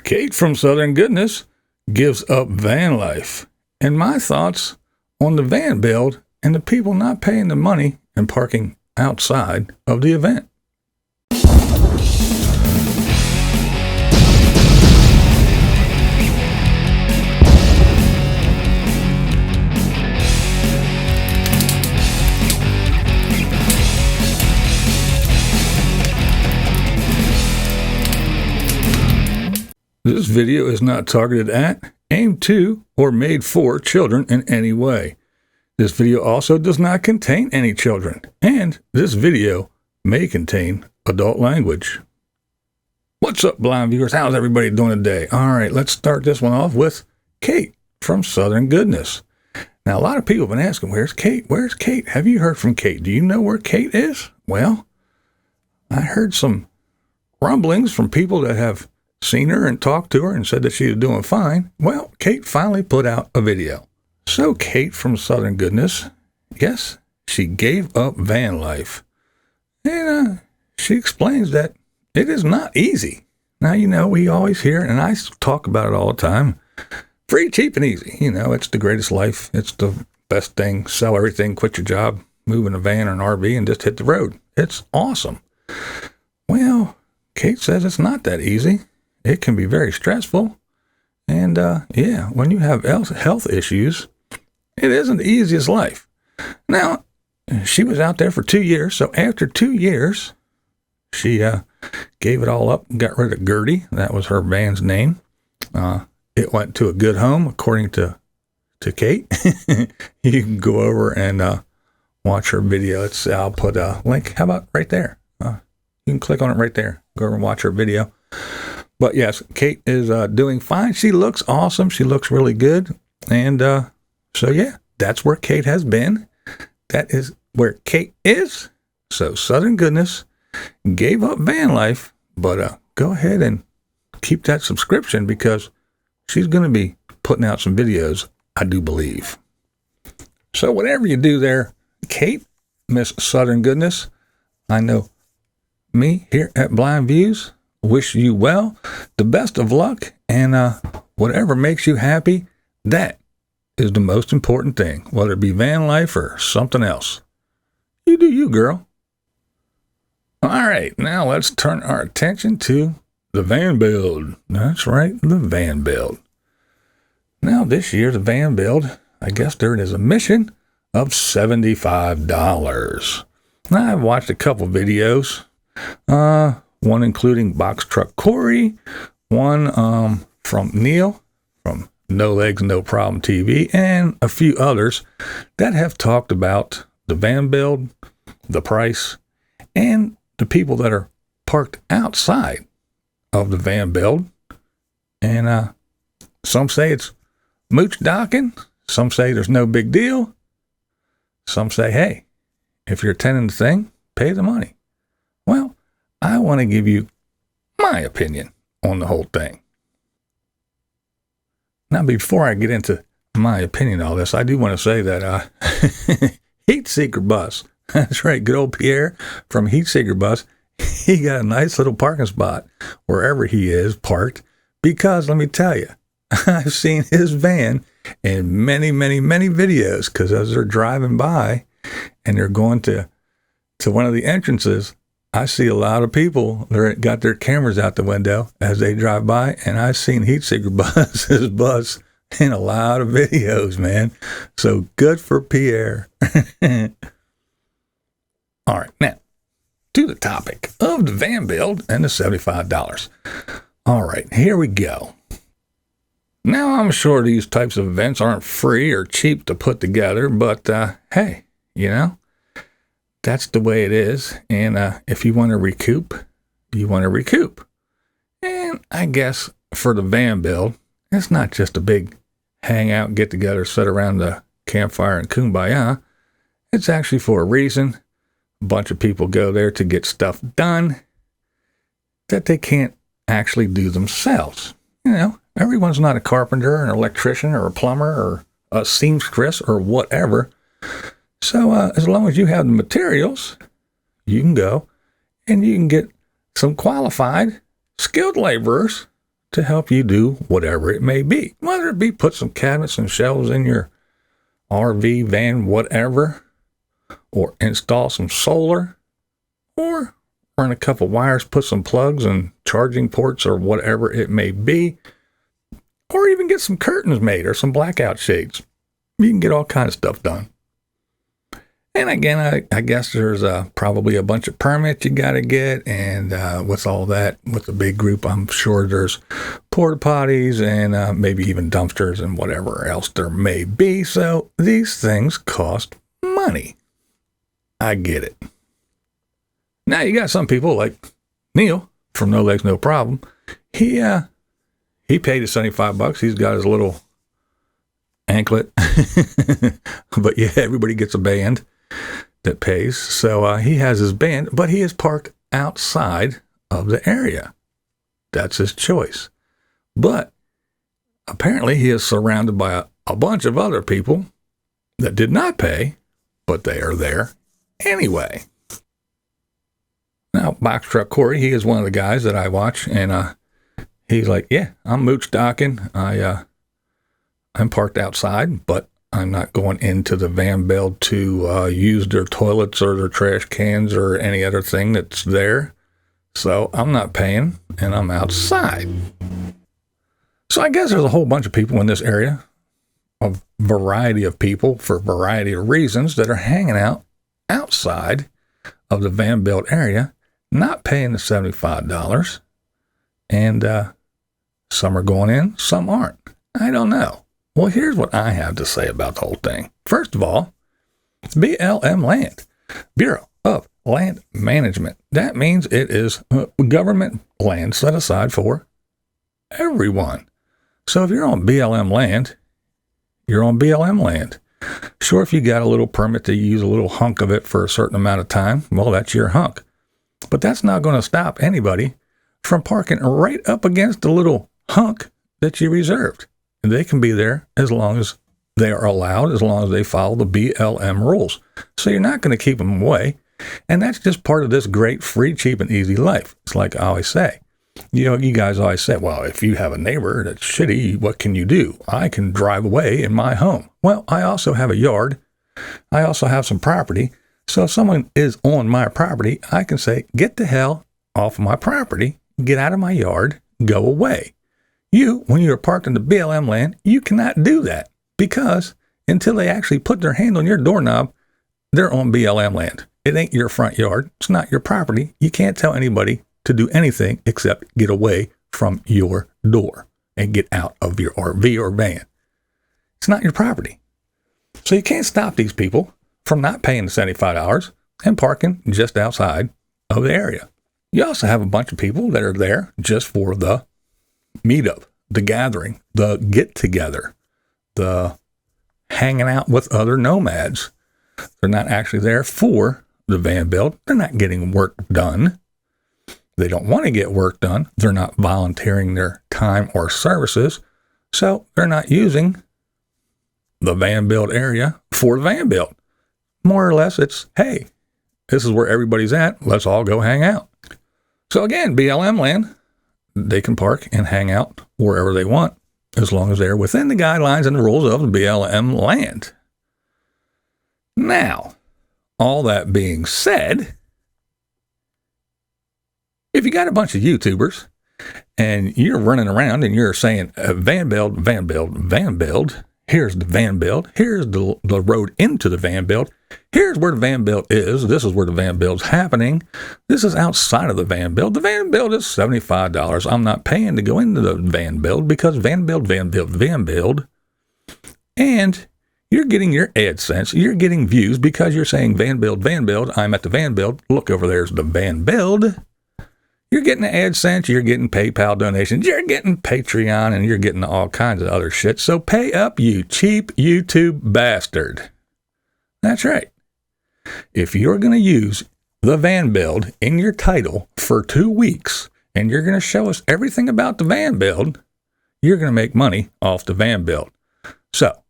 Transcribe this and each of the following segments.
Kate from Southern Goodness gives up van life, and my thoughts on the van build and the people not paying the money and parking outside of the event. This video is not targeted at, aimed to, or made for children in any way. This video also does not contain any children, and this video may contain adult language. What's up, blind viewers? How's everybody doing today? All right, let's start this one off with Kate from Southern Goodness. Now, a lot of people have been asking, where's Kate? Where's Kate? Have you heard from Kate? Do you know where Kate is? Well, I heard some rumblings from people that have seen her and talked to her and said that she was doing fine. Well, Kate finally put out a video. So Kate from Southern Goodness, yes, she gave up van life. And she explains that it is not easy. Now, you know, we always hear it, and I talk about it all the time. Free, cheap, and easy. You know, it's the greatest life. It's the best thing. Sell everything, quit your job, move in a van or an RV, and just hit the road. It's awesome. Well, Kate says it's not that easy. It can be very stressful. And, when you have health issues, it isn't the easiest life. Now, she was out there for 2 years. So after 2 years, she gave it all up and got rid of Gertie. That was her van's name. It went to a good home, according to Kate. You can go over and watch her video. I'll put a link. How about right there? You can click on it right there. Go over and watch her video. But yes, Kate is doing fine. She looks awesome. She looks really good. And so, yeah, that's where Kate has been. That is where Kate is. So Southern Goodness gave up van life. But go ahead and keep that subscription because she's going to be putting out some videos, I do believe. So whatever you do there, Kate, Miss Southern Goodness, I know me here at BlindViews wish you well, the best of luck, and whatever makes you happy, that is the most important thing, whether it be van life or something else. You do you, girl. All right, now let's turn our attention to the van build. That's right, the van build. Now this year, the van build, I guess there is a mission of $75. Now, I've watched a couple videos, one including Box Truck Corey, one from Neil from No Legs, No Problem TV, and a few others that have talked about the van build, the price, and the people that are parked outside of the van build. And some say it's mooch docking. Some say there's no big deal. Some say, hey, if you're attending the thing, pay the money. Well, I want to give you my opinion on the whole thing. Now, before I get into my opinion on all this, I do want to say that Heat Seeker Bus, that's right, good old Pierre from Heat Seeker Bus, he got a nice little parking spot wherever he is parked, because let me tell you, I've seen his van in many, many, many videos, because as they're driving by and they're going to one of the entrances, I see a lot of people that got their cameras out the window as they drive by, and I've seen Heat Seeker Bus's bus in a lot of videos, man. So good for Pierre. All right, now to the topic of the van build and the $75. All right, here we go. Now, I'm sure these types of events aren't free or cheap to put together, but hey, you know, that's the way it is. And if you want to recoup, you want to recoup. And I guess for the van build, it's not just a big hangout, get together, sit around the campfire and kumbaya. It's actually for a reason. A bunch of people go there to get stuff done that they can't actually do themselves. You know, everyone's not a carpenter, an electrician, or a plumber, or a seamstress, or whatever. So as long as you have the materials, you can go and you can get some qualified, skilled laborers to help you do whatever it may be. Whether it be put some cabinets and shelves in your RV, van, whatever, or install some solar, or run a couple wires, put some plugs and charging ports or whatever it may be, or even get some curtains made or some blackout shades. You can get all kinds of stuff done. And again, I guess there's probably a bunch of permits you got to get, and with all that, with the big group, I'm sure there's porta potties and maybe even dumpsters and whatever else there may be. So these things cost money. I get it. Now you got some people like Neil from No Legs No Problem. He paid his $75. He's got his little anklet, but yeah, everybody gets a band that pays. So he has his band, but he is parked outside of the area. That's his choice. But apparently he is surrounded by a bunch of other people that did not pay, but they are there anyway. Now, Box Truck Corey, he is one of the guys that I watch, and he's like, yeah, I'm mooch docking. I'm parked outside, but I'm not going into the van belt to use their toilets or their trash cans or any other thing that's there. So I'm not paying, and I'm outside. So I guess there's a whole bunch of people in this area, a variety of people for a variety of reasons, that are hanging out outside of the van belt area, not paying the $75. And some are going in, some aren't. I don't know. Well, here's what I have to say about the whole thing. First of all, it's BLM land, Bureau of Land Management. That means it is government land set aside for everyone. So if you're on BLM land, you're on BLM land. Sure, if you got a little permit to use a little hunk of it for a certain amount of time, well, that's your hunk. But that's not going to stop anybody from parking right up against the little hunk that you reserved. And they can be there as long as they are allowed, as long as they follow the BLM rules. So you're not going to keep them away. And that's just part of this great, free, cheap, and easy life. It's like I always say. You know, you guys always say, well, if you have a neighbor that's shitty, what can you do? I can drive away in my home. Well, I also have a yard. I also have some property. So if someone is on my property, I can say, get the hell off of my property, get out of my yard, go away. You, when you're parked in the BLM land, you cannot do that, because until they actually put their hand on your doorknob, they're on BLM land. It ain't your front yard. It's not your property. You can't tell anybody to do anything except get away from your door and get out of your RV or van. It's not your property. So you can't stop these people from not paying the $75 and parking just outside of the area. You also have a bunch of people that are there just for the meetup, the gathering, the get-together, the hanging out with other nomads. They're not actually there for the van build. They're not getting work done. They don't want to get work done. They're not volunteering their time or services. So they're not using the van build area for the van build. More or less, it's, hey, this is where everybody's at. Let's all go hang out. So again, BLM land, they can park and hang out wherever they want, as long as they're within the guidelines and the rules of the BLM land. Now, all that being said, if you got a bunch of YouTubers and you're running around and you're saying, van build, van build, van build, here's the van build, here's the road into the van build, here's where the van build is, this is where the van build's happening, this is outside of the van build, the van build is $75, I'm not paying to go into the van build because van build, and you're getting your AdSense, you're getting views because you're saying van build, I'm at the van build, look over there's the van build. You're getting AdSense, you're getting PayPal donations, you're getting Patreon, and you're getting all kinds of other shit. So pay up, you cheap YouTube bastard. That's right. If you're going to use the van build in your title for 2 weeks, and you're going to show us everything about the van build, you're going to make money off the van build. So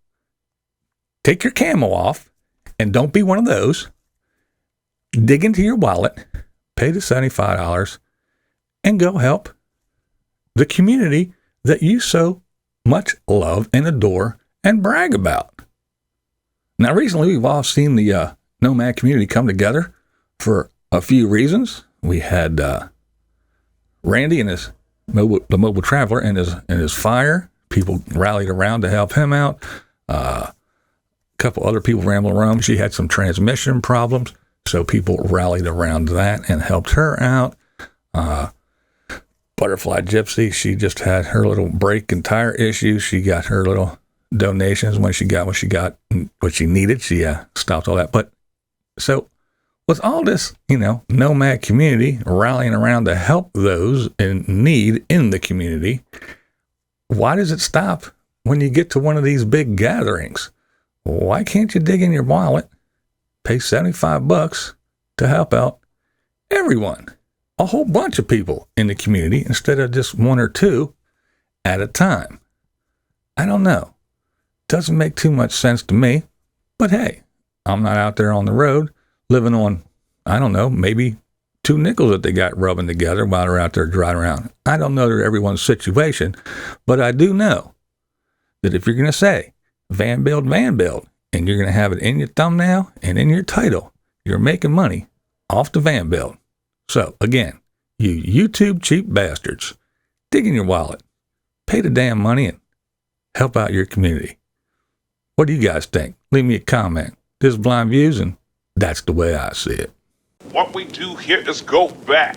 take your camo off, and don't be one of those. Dig into your wallet, pay the $75, and go help the community that you so much love and adore and brag about. Now, recently, we've all seen the nomad community come together for a few reasons. We had Randy and the mobile traveler and his fire. People rallied around to help him out. A couple other people rambling around. She had some transmission problems, so people rallied around that and helped her out. Butterfly Gypsy, she just had her little brake and tire issues. She got her little donations when she got what she needed. She stopped all that. But so with all this, nomad community rallying around to help those in need in the community, why does it stop when you get to one of these big gatherings? Why can't you dig in your wallet, pay $75 to help out everyone, a whole bunch of people in the community instead of just one or two at a time? I don't know. Doesn't make too much sense to me, but hey, I'm not out there on the road living on, I don't know, maybe 2 nickels that they got rubbing together while they're out there driving around. I don't know everyone's situation, but I do know that if you're going to say van build, and you're going to have it in your thumbnail and in your title, you're making money off the van build. So again, you YouTube cheap bastards, dig in your wallet, pay the damn money and help out your community. What do you guys think? Leave me a comment. This is BlindViews, and that's the way I see it. What we do here is go back.